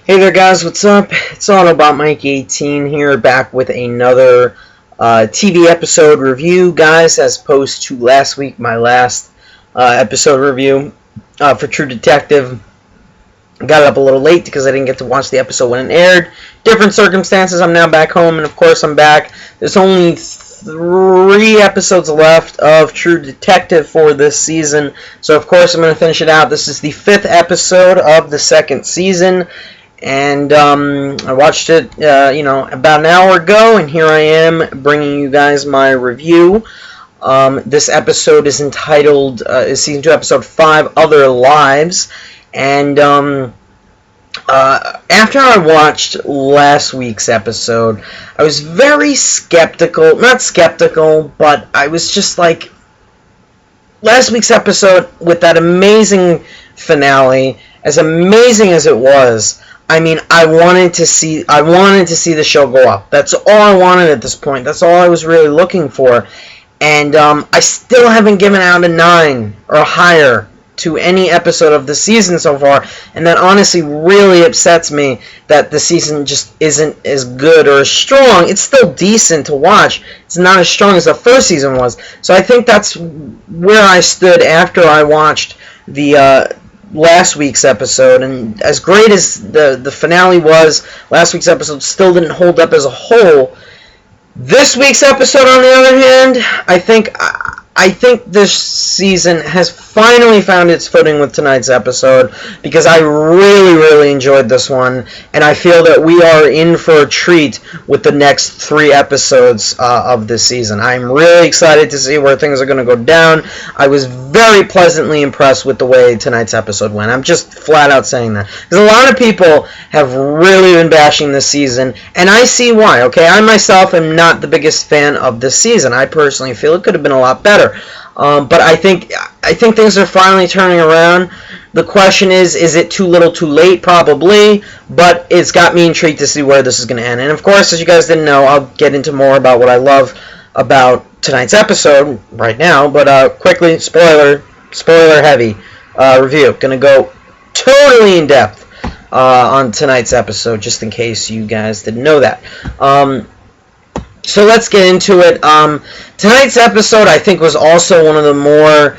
Hey there guys, what's up? It's Autobot Mike 18 here, back with another TV episode review, guys, as opposed to last week, my last episode review for True Detective. Got it up a little late because I didn't get to watch the episode when it aired. Different circumstances, I'm now back home, and of course I'm back. There's only 3 episodes left of True Detective for this season, so of course I'm going to finish it out. This is the 5th episode of the 2nd season. And I watched it, about an hour ago, and here I am bringing you guys my review. This episode is entitled, is Season 2, Episode 5, Other Lives. And after I watched last week's episode, I was very skeptical. Not skeptical, but I was just like, last week's episode, with that amazing finale, as amazing as it was, I mean, I wanted to see the show go up. That's all I wanted at this point. That's all I was really looking for. And I still haven't given out a 9 or higher to any episode of the season so far. And that honestly really upsets me that the season just isn't as good or as strong. It's still decent to watch. It's not as strong as the first season was. So I think that's where I stood after I watched the last week's episode, and as great as the finale was, last week's episode still didn't hold up as a whole. This week's episode, on the other hand, I think this season has finally found its footing with tonight's episode, because I really enjoyed this one, and I feel that we are in for a treat with the next 3 episodes of this season. I'm really excited to see where things are going to go down. I was very pleasantly impressed with the way tonight's episode went. I'm just flat out saying that, because a lot of people have really been bashing this season, and I see why. Okay, I myself am not the biggest fan of this season. I personally feel it could have been a lot better. But I think things are finally turning around. The question is it too little too late? Probably, but it's got me intrigued to see where this is going to end. And of course, as you guys didn't know, I'll get into more about what I love about tonight's episode right now. But quickly, spoiler heavy review. Going to go totally in depth on tonight's episode, just in case you guys didn't know that. So let's get into it. Tonight's episode, I think, was also one of the more,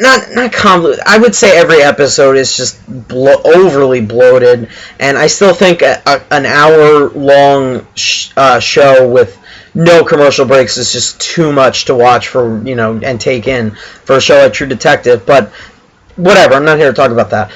not convoluted. I would say every episode is just overly bloated, and I still think an hour-long show with no commercial breaks is just too much to watch for, and take in for a show like True Detective. But whatever, I'm not here to talk about that.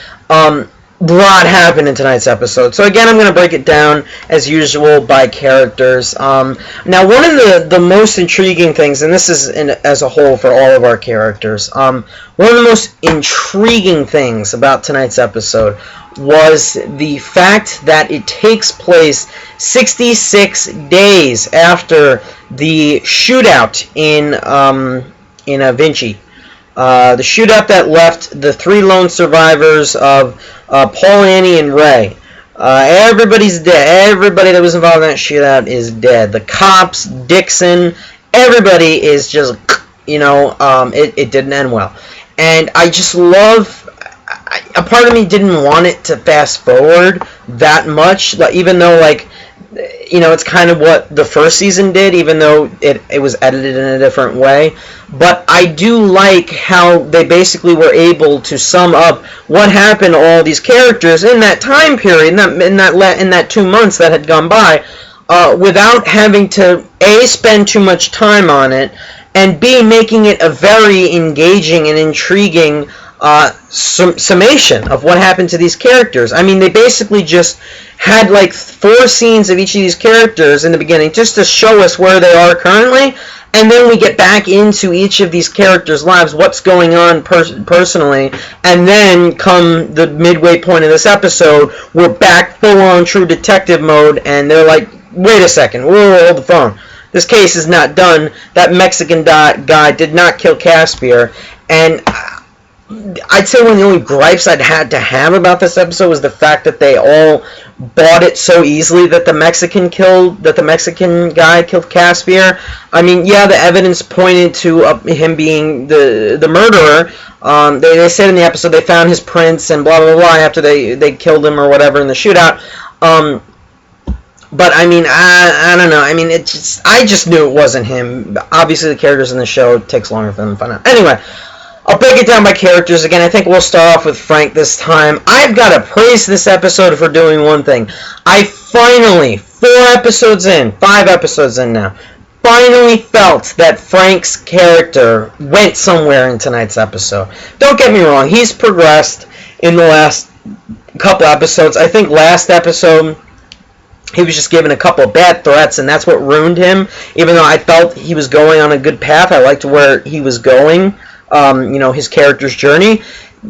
A lot happened in tonight's episode. So again, I'm going to break it down, as usual, by characters. Now, one of the most intriguing things, and this is as a whole for all of our characters, one of the most intriguing things about tonight's episode was the fact that it takes place 66 days after the shootout in Vinci. The shootout that left the 3 lone survivors of Paul, Annie, and Ray. Everybody's dead. Everybody that was involved in that shootout is dead. The cops, Dixon, everybody is just, it didn't end well. And I just love, a part of me didn't want it to fast forward that much, even though, it's kind of what the first season did, even though it was edited in a different way. But I do like how they basically were able to sum up what happened to all these characters in that time period, in that 2 months that had gone by, without having to A, spend too much time on it, and B, making it a very engaging and intriguing summation of what happened to these characters. I mean, they basically just had 4 scenes of each of these characters in the beginning, just to show us where they are currently, and then we get back into each of these characters' lives, what's going on personally, and then come the midway point of this episode, we're back full-on True Detective mode, and they're like, wait a second, whoa, hold the phone. This case is not done. That Mexican guy did not kill Caspere, and I'd say one of the only gripes I'd had to have about this episode was the fact that they all bought it so easily that the Mexican guy killed Caspere. I mean, yeah, the evidence pointed to him being the murderer. They said in the episode they found his prints and blah blah blah after they killed him or whatever in the shootout. But I mean, I don't know. I mean, I just knew it wasn't him. Obviously, the characters in the show, it takes longer for them to find out. Anyway, I'll break it down by characters again. I think we'll start off with Frank this time. I've got to praise this episode for doing one thing. I finally, 5 episodes in now, finally felt that Frank's character went somewhere in tonight's episode. Don't get me wrong, he's progressed in the last couple episodes. I think last episode he was just given a couple of bad threats, and that's what ruined him. Even though I felt he was going on a good path, I liked where he was going. His character's journey.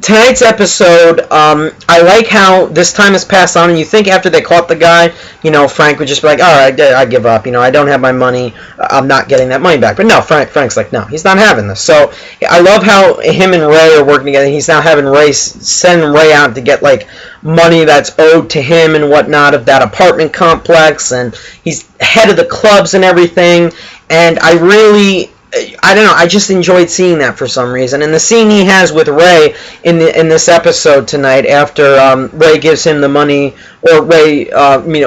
Tonight's episode, I like how this time has passed on, and you think after they caught the guy, Frank would just be like, all right, I give up, I don't have my money, I'm not getting that money back. But no, Frank's like, no, he's not having this. So I love how him and Ray are working together. He's now having Ray send Ray out to get like money that's owed to him and whatnot of that apartment complex, and he's head of the clubs and everything, and I don't know, I just enjoyed seeing that for some reason. And the scene he has with Ray in this episode tonight, after Ray gives him the money, or Ray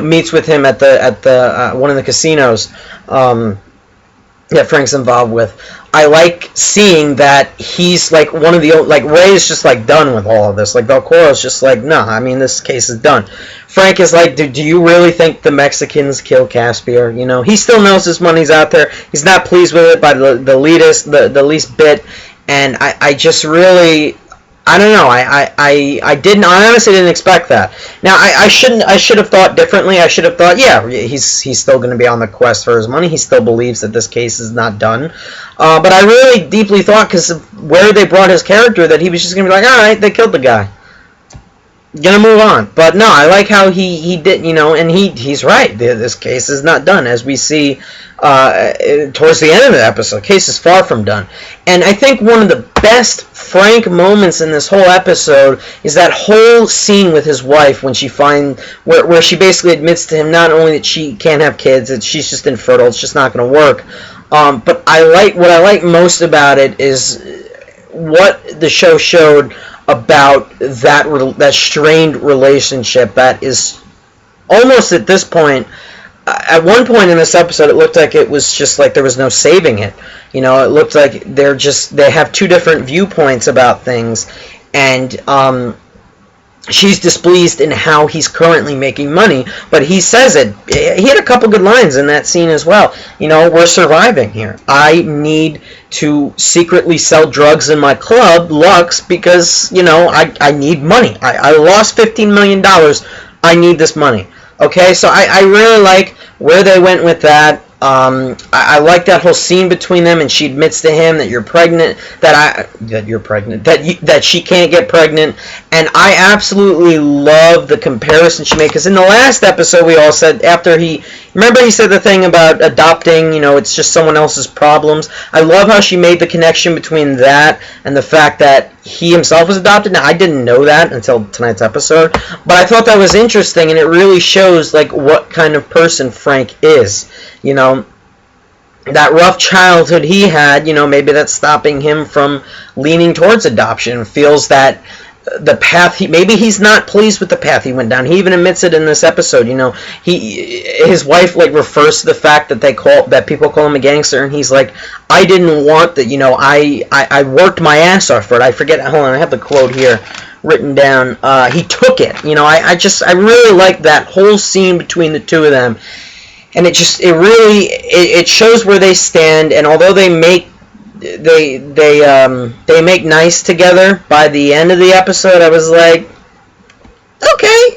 meets with him at the one of the casinos that Frank's involved with. I like seeing that he's like one of the Ray is just like done with all of this. Like Valcoro's just like, no, I mean, this case is done. Frank is like, do you really think the Mexicans killed Caspere? He still knows his money's out there. He's not pleased with it by the least bit, and I just really, I don't know. I honestly didn't expect that. Now I should have thought differently. I should have thought, yeah, he's still going to be on the quest for his money. He still believes that this case is not done. But I really deeply thought, because of where they brought his character, that he was just going to be like, all right, they killed the guy, gonna move on. But no, I like how he did, and he's right. This case is not done, as we see towards the end of the episode. Case is far from done. And I think one of the best Frank moments in this whole episode is that whole scene with his wife when where she basically admits to him not only that she can't have kids, that she's just infertile, it's just not going to work. But what I like most about it is what the show showed about that strained relationship that is almost at this point. At one point in this episode, it looked like it was just like there was no saving it. It looked like they have two different viewpoints about things, and she's displeased in how he's currently making money, but he says it. He had a couple good lines in that scene as well. We're surviving here. I need to secretly sell drugs in my club, Lux, because, I need money. I lost $15 million. I need this money. Okay, so I really like where they went with that. I like that whole scene between them, and she admits to him that you're pregnant, that she can't get pregnant, and I absolutely love the comparison she made, because in the last episode we all said, after he said the thing about adopting, it's just someone else's problems. I love how she made the connection between that and the fact that he himself was adopted. Now, I didn't know that until tonight's episode, but I thought that was interesting, and it really shows like what kind of person Frank is. That rough childhood he had, maybe that's stopping him from leaning towards adoption. Feels that the path maybe he's not pleased with the path he went down. He even admits it in this episode. His wife refers to the fact that people call him a gangster, and he's like, I didn't want that. I worked my ass off for it. I forget. Hold on, I have the quote here written down. He took it. I really like that whole scene between the two of them. And it shows where they stand, and although they make nice together by the end of the episode, I was like, okay,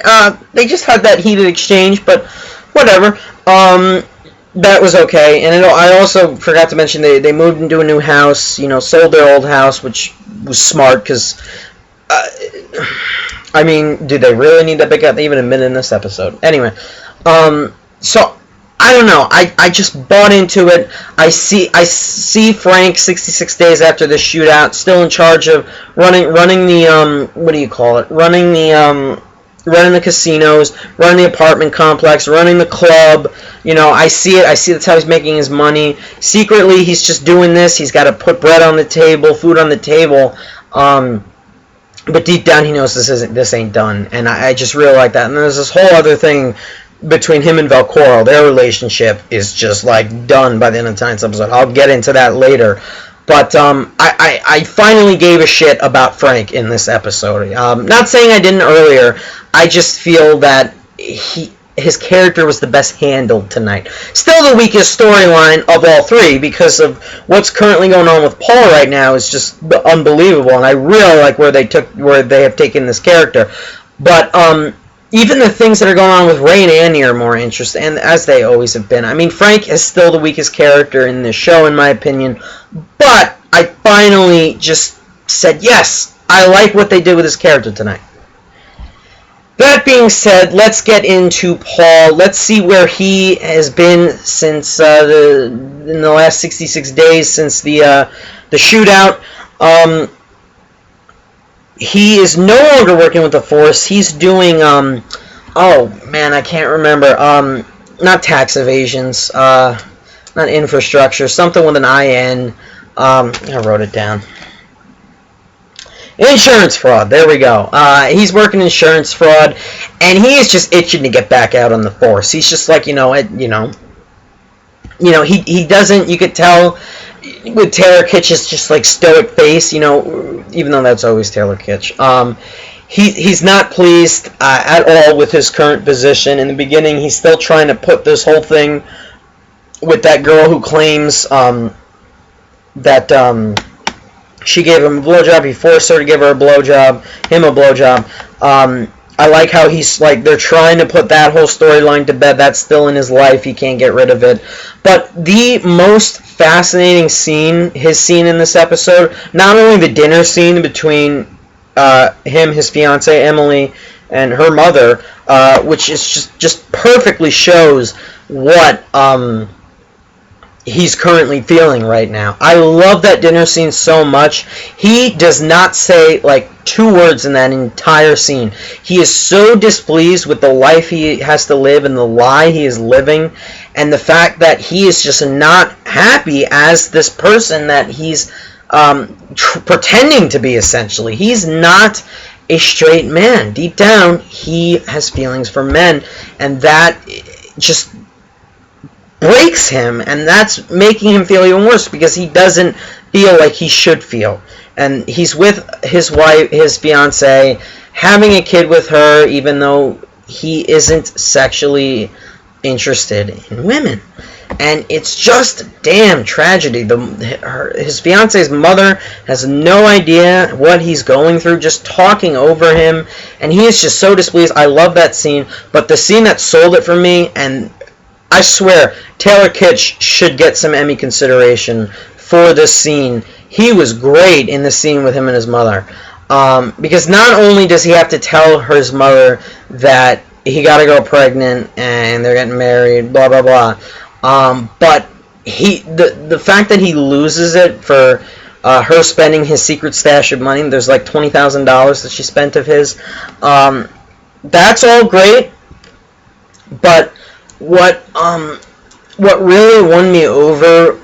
they just had that heated exchange, but whatever. That was okay. And I also forgot to mention they moved into a new house, sold their old house, which was smart, because did they really need that big house? They even admitted in this episode. Anyway, so I don't know. I just bought into it. I see Frank 66 days after the shootout, still in charge of running the what do you call it? Running the casinos, running the apartment complex, running the club. You know, I see it. I see that's how he's making his money. Secretly, he's just doing this. He's got to put bread on the table, food on the table. But deep down, he knows this ain't done, and I just really like that. And there's this whole other thing between him and Valcoro. Their relationship is just like done by the end of tonight's episode. I'll get into that later. But I finally gave a shit about Frank in this episode. Not saying I didn't earlier. I just feel that his character was the best handled tonight. Still the weakest storyline of all three because of what's currently going on with Paul right now is just unbelievable, and I really like where they have taken this character. But even the things that are going on with Ray and Annie are more interesting, and as they always have been. I mean, Frank is still the weakest character in this show, in my opinion, but I finally just said, yes, I like what they did with his character tonight. That being said, let's get into Paul. Let's see where he has been since in the last 66 days since the shootout. He is no longer working with the Force. He's doing oh man, I can't remember. Not tax evasions. Not infrastructure. Something with an IN. I wrote it down. Insurance fraud. There we go. He's working insurance fraud, and he is just itching to get back out on the Force. He's just like, he doesn't. You could tell with Taylor Kitsch's just like stoic face, even though that's always Taylor Kitsch. He's not pleased at all with his current position. In the beginning, he's still trying to put this whole thing with that girl who claims that she gave him a blowjob. He forced her to give her a blowjob, him a blowjob. I like how he's like, they're trying to put that whole storyline to bed. That's still in his life. He can't get rid of it. But the most fascinating scene, his scene in this episode, not only the dinner scene between him, his fiancée, Emily, and her mother, which is just perfectly shows what he's currently feeling right now. I love that dinner scene so much. He does not say like 2 words in that entire scene. He is so displeased with the life he has to live and the lie he is living, and the fact that he is just not happy as this person that he's pretending to be, essentially. He's not a straight man. Deep down, he has feelings for men, and that just breaks him, and that's making him feel even worse because he doesn't feel like he should feel. And he's with his wife, his fiancée, having a kid with her, even though he isn't sexually interested in women. And it's just a damn tragedy. His fiancée's mother has no idea what he's going through, just talking over him, and he is just so displeased. I love that scene, but the scene that sold it for me, and I swear, Taylor Kitsch should get some Emmy consideration for this scene. He was great in the scene with him and his mother. Because not only does he have to tell his mother that he got a girl pregnant and they're getting married, blah, blah, blah. But the fact that he loses it for her spending his secret stash of money, there's like $20,000 that she spent of his. That's all great, but what really won me over,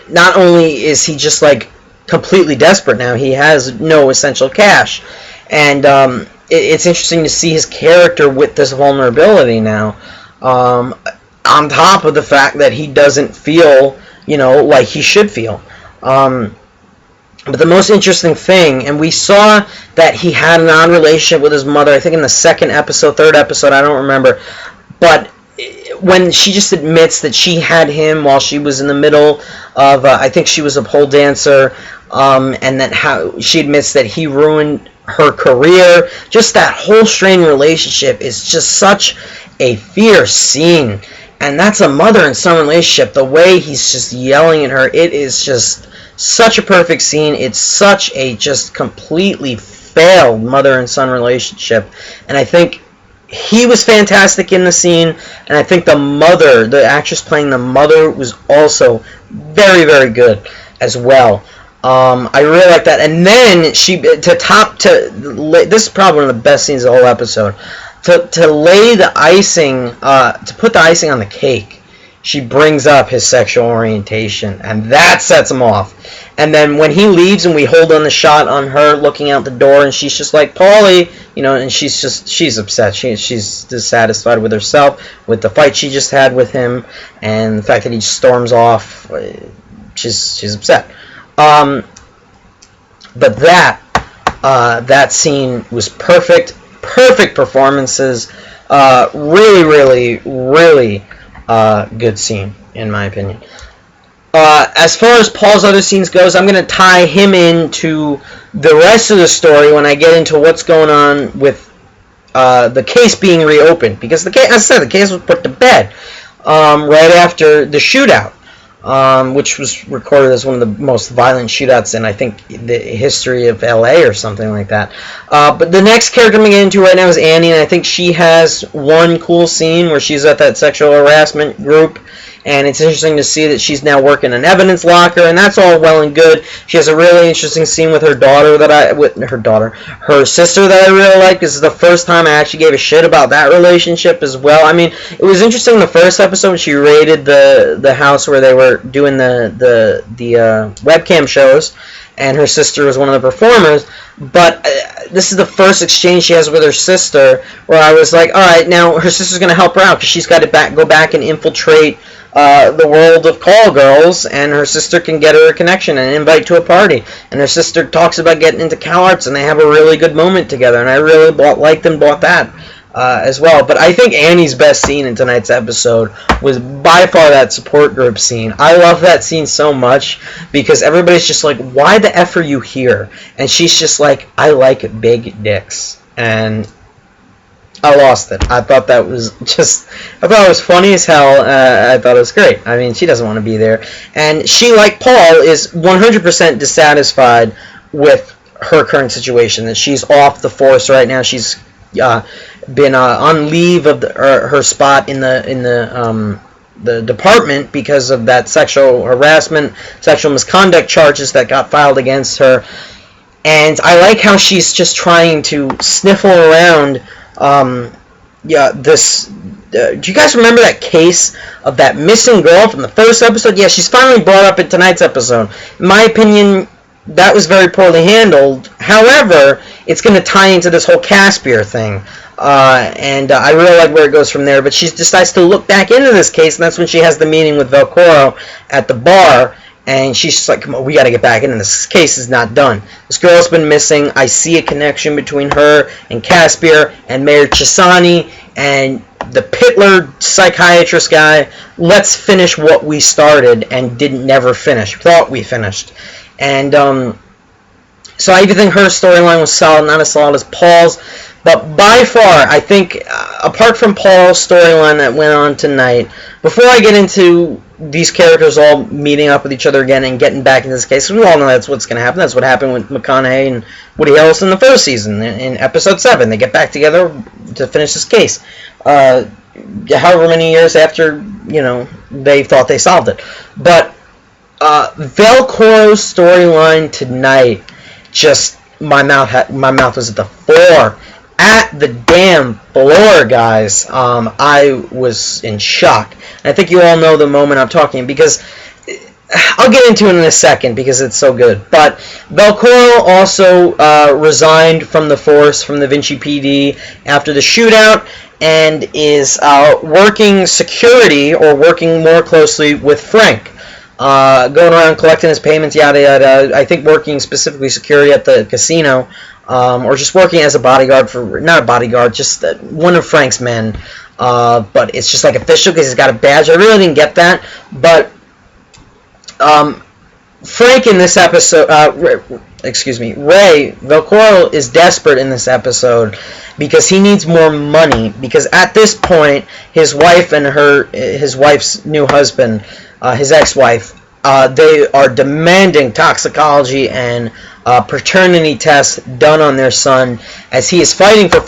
not only is he just like completely desperate now, he has no essential cash, and it's interesting to see his character with this vulnerability now, on top of the fact that he doesn't feel, like he should feel. But the most interesting thing, and we saw that he had an odd relationship with his mother, I think in the third episode, I don't remember, but when she just admits that she had him while she was in the middle of, I think she was a pole dancer, and that how she admits that he ruined her career, just that whole strained relationship is just such a fierce scene, and that's a mother and son relationship. The way he's just yelling at her, it is just such a perfect scene. It's such a just completely failed mother and son relationship, and I think he was fantastic in the scene, and I think the actress playing the mother, was also very, very good as well. I really like that. And then this is probably one of the best scenes of the whole episode. To lay the icing, to put the icing on the cake, she brings up his sexual orientation, and that sets him off. And then when he leaves and we hold on the shot on her looking out the door, and she's just like, Paulie, and she's upset. She's dissatisfied with herself, with the fight she just had with him, and the fact that he just storms off. She's upset. But that scene was perfect. Perfect performances. Really, really, really good scene, in my opinion. As far as Paul's other scenes goes, I'm going to tie him into the rest of the story when I get into what's going on with the case being reopened. Because, as I said, the case was put to bed right after the shootout, which was recorded as one of the most violent shootouts in, I think, the history of LA or something like that. But the next character I'm going to get into right now is Annie, and I think she has one cool scene where she's at that sexual harassment group. And it's interesting to see that she's now working an evidence locker, and that's all well and good. She has a really interesting scene with her sister that I really like. This is the first time I actually gave a shit about that relationship as well. I mean, it was interesting the first episode when she raided the house where they were doing the webcam shows, and her sister was one of the performers. But this is the first exchange she has with her sister, where I was like, all right, now her sister's going to help her out because she's got to go back and infiltrate the world of call girls, and her sister can get her a connection and invite to a party. And her sister talks about getting into CalArts, and they have a really good moment together. And I really liked and bought that as well. But I think Annie's best scene in tonight's episode was by far that support group scene. I love that scene so much because everybody's just like, why the F are you here? And she's just like, I like big dicks. And I lost it. I thought it was funny as hell. I thought it was great. I mean, she doesn't want to be there. And she, like Paul, is 100% dissatisfied with her current situation. That she's off the force right now. She's been on leave of her spot in the department because of that sexual harassment, sexual misconduct charges that got filed against her. And I like how she's just trying to sniffle around. Do you guys remember that case of that missing girl from the first episode? Yeah, she's finally brought up in tonight's episode. In my opinion, that was very poorly handled. However, it's going to tie into this whole Caspere thing. And I really like where it goes from there. But she decides to look back into this case, and that's when she has the meeting with Velcoro at the bar. And she's just like, come on, we got to get back in. This case is not done. This girl's been missing. I see a connection between her and Caspere and Mayor Chisani and the Pittler psychiatrist guy. Let's finish what we started and never finish. Thought we finished. And so I even think her storyline was solid, not as solid as Paul's. But by far, I think, apart from Paul's storyline that went on tonight, before I get into these characters all meeting up with each other again and getting back into this case, we all know that's what's going to happen. That's what happened with McConaughey and Woody Harrelson in the first season, in episode 7. They get back together to finish this case. However many years after, they thought they solved it. But Velcoro's storyline tonight, just my mouth was at the floor. At the damn floor, guys. I was in shock. And I think you all know the moment I'm talking, because I'll get into it in a second because it's so good. But Velcoro also resigned from the force, from the Vinci PD after the shootout, and is working security, or working more closely with Frank. Going around collecting his payments, yada yada. I think working specifically security at the casino. Or just working as a bodyguard not a bodyguard, just one of Frank's men. But it's just like official because he's got a badge. I really didn't get that. But Frank in this episode, Ray Velcoro is desperate in this episode because he needs more money. Because at this point, his wife and his wife's new husband, his ex-wife, they are demanding toxicology and paternity test done on their son, as he is fighting for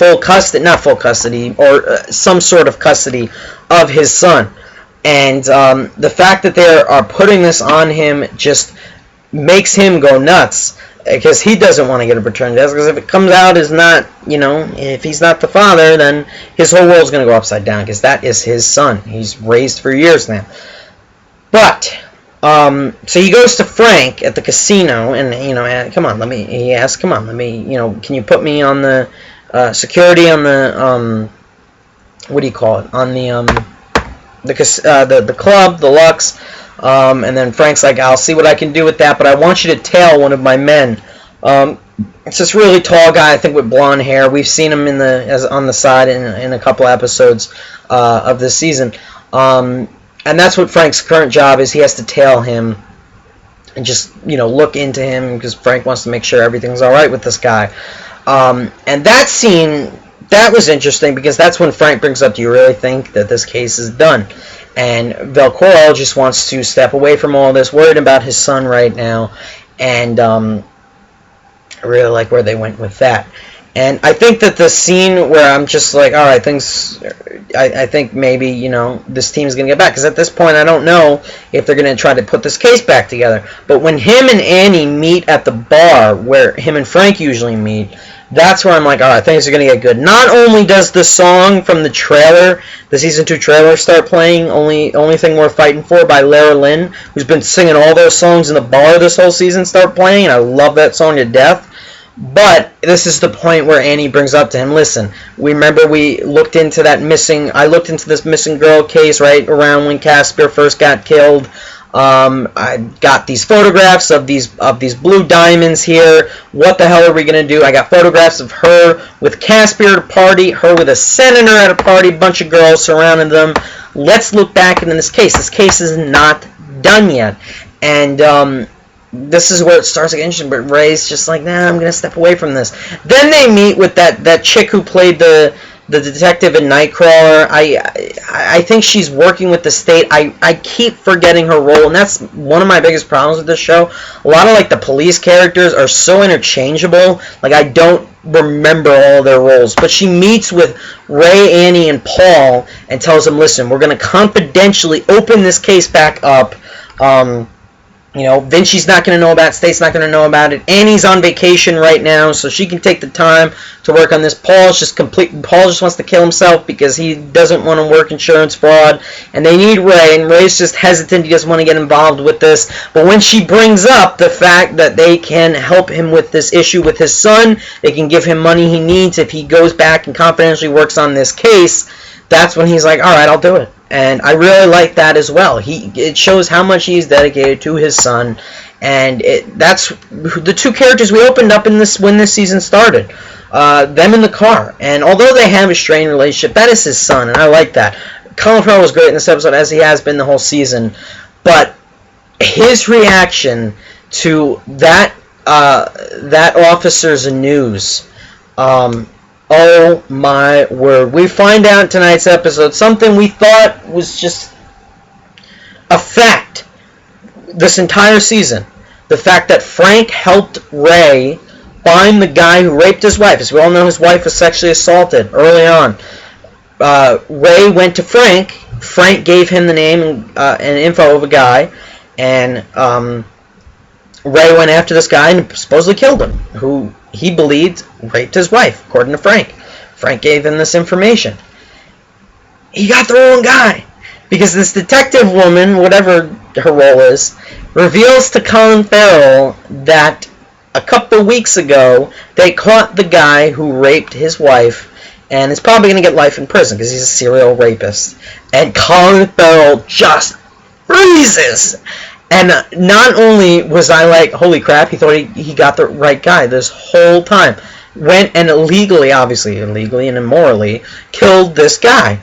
not full custody, or some sort of custody of his son. And the fact that they are putting this on him just makes him go nuts, because he doesn't want to get a paternity test, because if it comes out as not, if he's not the father, then his whole world's going to go upside down, because that is his son. He's raised for years now. But so he goes to Frank at the casino, and he asks, can you put me on the security on the what do you call it, on the club, the Lux. And then Frank's like, I'll see what I can do with that, but I want you to tail one of my men. It's this really tall guy, I think, with blonde hair. We've seen him on the side in a couple episodes of this season. And that's what Frank's current job is. He has to tail him and just, look into him, because Frank wants to make sure everything's all right with this guy. And that scene, that was interesting, because that's when Frank brings up, do you really think that this case is done? And Velcoro just wants to step away from all this, worried about his son right now, and I really like where they went with that. And I think that the scene where I'm just like, all right, I think maybe, this team's going to get back, because at this point I don't know if they're going to try to put this case back together. But when him and Annie meet at the bar, where him and Frank usually meet, that's where I'm like, all right, things are going to get good. Not only does the song from the trailer, the Season 2 trailer, start playing, Only Thing Worth Fighting For by Lara Lynn, who's been singing all those songs in the bar this whole season, start playing, and I love that song to death. But this is the point where Annie brings up to him, listen, I looked into this missing girl case right around when Caspere first got killed. I got these photographs of these blue diamonds here. What the hell are we going to do? I got photographs of her with Caspere at a party, her with a senator at a party, a bunch of girls surrounding them. Let's look back into this case. This case is not done yet. And this is where it starts to get interesting, but Ray's just like, nah, I'm going to step away from this. Then they meet with that chick who played the detective in Nightcrawler. I think she's working with the state. I keep forgetting her role, and that's one of my biggest problems with this show. A lot of the police characters are so interchangeable. I don't remember all their roles. But she meets with Ray, Annie, and Paul and tells them, listen, we're going to confidentially open this case back up. Vinci's not going to know about it. State's not going to know about it. Annie's on vacation right now, so she can take the time to work on this. Paul just wants to kill himself because he doesn't want to work insurance fraud, and they need Ray, and Ray's just hesitant. He doesn't want to get involved with this. But when she brings up the fact that they can help him with this issue with his son, they can give him money he needs if he goes back and confidentially works on this case, that's when he's like, all right, I'll do it. And I really like that as well. It shows how much he's dedicated to his son, and that's the two characters we opened up in when this season started. Them in the car, and although they have a strained relationship, that is his son, and I like that. Colin Farrell was great in this episode, as he has been the whole season, but his reaction to that officer's news. Oh my word. We find out in tonight's episode something we thought was just a fact this entire season. The fact that Frank helped Ray find the guy who raped his wife. As we all know, his wife was sexually assaulted early on. Ray went to Frank. Frank gave him the name and info of a guy. And Ray went after this guy and supposedly killed him, who he believed raped his wife, according to Frank. Frank gave him this information. He got the wrong guy, because this detective woman, whatever her role is, reveals to Colin Farrell that a couple weeks ago they caught the guy who raped his wife, and is probably going to get life in prison because he's a serial rapist. And Colin Farrell just freezes. And not only was I like, holy crap, he thought he got the right guy this whole time. Went and illegally and immorally, killed this guy.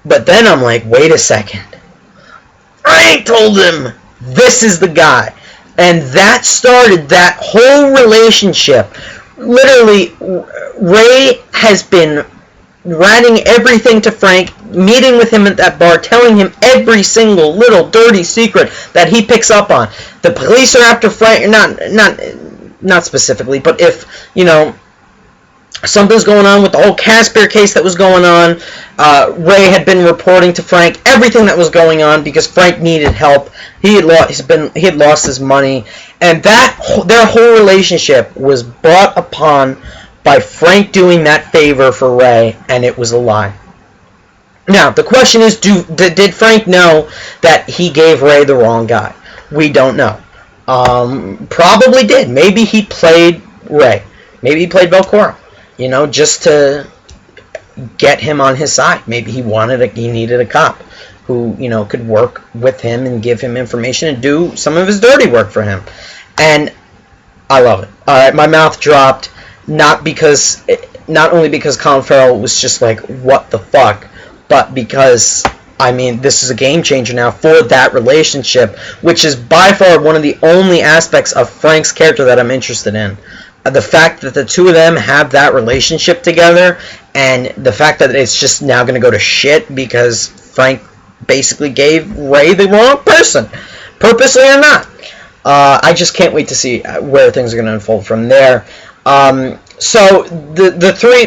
But then I'm like, wait a second. Frank told him this is the guy. And that started that whole relationship. Literally, Ray has been writing everything to Frank, meeting with him at that bar, telling him every single little dirty secret that he picks up on. The police are after Frank, not specifically, but if, something's going on with the whole Caspere case that was going on. Ray had been reporting to Frank everything that was going on because Frank needed help. He had lost his money, and their whole relationship was brought upon by Frank doing that favor for Ray, and it was a lie. Now, the question is, did Frank know that he gave Ray the wrong guy? We don't know. Probably did. Maybe he played Ray. Maybe he played Velcoro. Just to get him on his side. Maybe he needed a cop who, could work with him and give him information and do some of his dirty work for him. And I love it. My mouth dropped, not only because Colin Farrell was just like, what the fuck, but because, this is a game changer now for that relationship, which is by far one of the only aspects of Frank's character that I'm interested in. The fact that the two of them have that relationship together, and the fact that it's just now going to go to shit because Frank basically gave Ray the wrong person, purposely or not. I just can't wait to see where things are going to unfold from there. So the three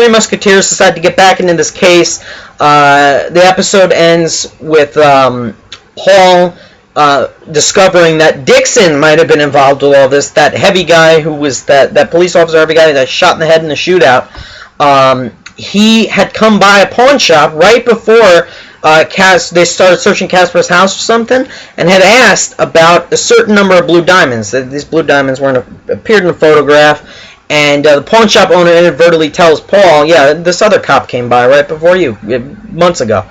Musketeers decide to get back into this case. The episode ends with Paul discovering that Dixon might have been involved with all this. That heavy guy who was that police officer, heavy guy that shot in the head in the shootout. He had come by a pawn shop right before they started searching Caspere's house or something, and had asked about a certain number of blue diamonds. These blue diamonds appeared in a photograph, and the pawn shop owner inadvertently tells Paul, "Yeah, this other cop came by right before you, months ago."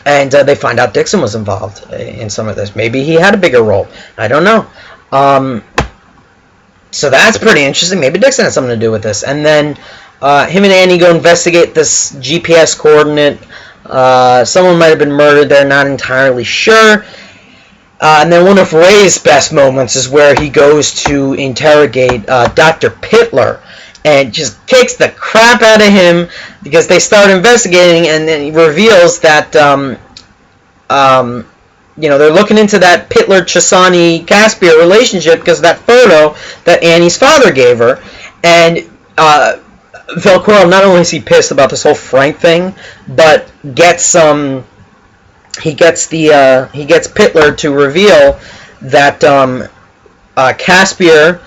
And they find out Dixon was involved in some of this. Maybe he had a bigger role. I don't know. So that's pretty interesting. Maybe Dixon had something to do with this. And then him and Annie go investigate this GPS coordinate. Someone might have been murdered. They're not entirely sure. And then one of Ray's best moments is where he goes to interrogate Dr. Pittler. And just kicks the crap out of him because they start investigating, and then he reveals that they're looking into that Pittler-Chesani-Caspere relationship because of that photo that Annie's father gave her. And Velcoro, not only is he pissed about this whole Frank thing, but gets Pittler to reveal that Caspere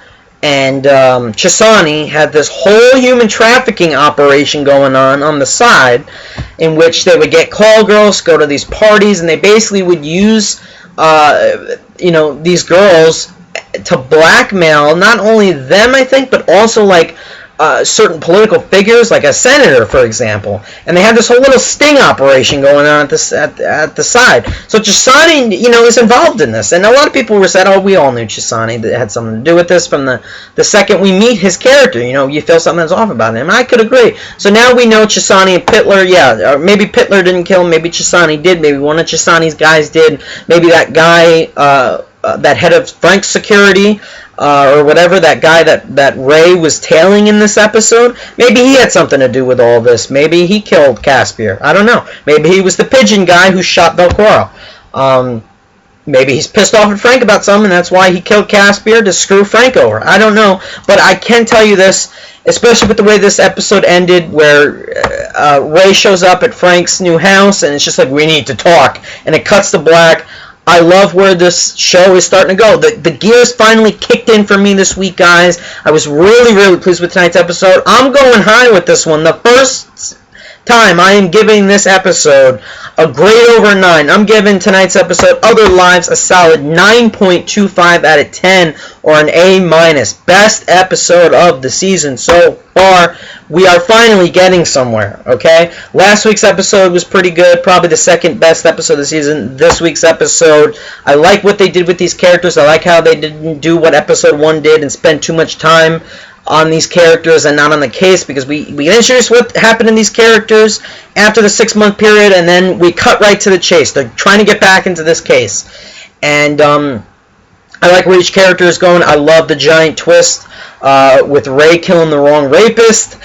and Chesani had this whole human trafficking operation going on the side, in which they would get call girls, go to these parties, and they basically would use these girls to blackmail not only them, I think, but also like certain political figures, like a senator, for example. And they had this whole little sting operation going on at the side. So Chesani, is involved in this. And a lot of people were said, oh, we all knew Chesani that had something to do with this from the second we meet his character. You feel something's off about him. I could agree. So now we know Chesani and Pittler, or maybe Pittler didn't kill him, maybe Chesani did, maybe one of Chesani's guys did, maybe that guy, that head of Frank's security, or whatever, that guy that Ray was tailing in this episode, maybe he had something to do with all this. Maybe he killed Caspere. I don't know. Maybe he was the pigeon guy who shot Velcoro. Maybe he's pissed off at Frank about something, and that's why he killed Caspere, to screw Frank over. I don't know. But I can tell you this, especially with the way this episode ended, where Ray shows up at Frank's new house, and it's just like, we need to talk. And it cuts to black. I love where this show is starting to go. The gears finally kicked in for me this week, guys. I was really, really pleased with tonight's episode. I'm going high with this one. The first time I am giving this episode a grade over 9. I'm giving tonight's episode, Other Lives, a solid 9.25 out of 10, or an A-. Best episode of the season so far. We are finally getting somewhere, okay? Last week's episode was pretty good, probably the second best episode of the season. This week's episode, I like what they did with these characters. I like how they didn't do what episode 1 did and spend too much time on these characters and not on the case, because we introduced what happened in these characters after the 6-month period, and then we cut right to the chase. They're trying to get back into this case. And I like where each character is going. I love the giant twist with Ray killing the wrong rapist.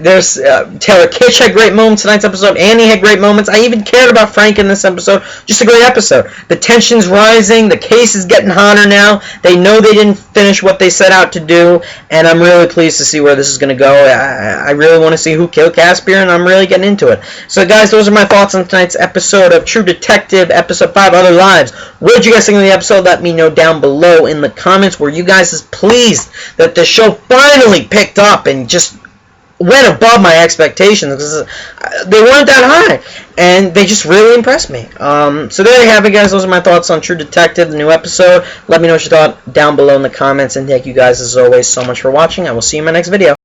There's Taylor Kitsch had great moments tonight's episode. Annie had great moments. I even cared about Frank in this episode. Just a great episode. The tension's rising. The case is getting hotter now. They know they didn't finish what they set out to do, and I'm really pleased to see where this is going to go. I really want to see who killed Caspere, and I'm really getting into it. So, guys, those are my thoughts on tonight's episode of True Detective, Episode 5, Other Lives. What did you guys think of the episode? Let me know down below in the comments. Were you guys as pleased that the show finally picked up and just went above my expectations, because they weren't that high, and they just really impressed me. So there you have it, guys. Those are my thoughts on True Detective, the new episode. Let me know what you thought down below in the comments, and thank you guys, as always, so much for watching. I will see you in my next video.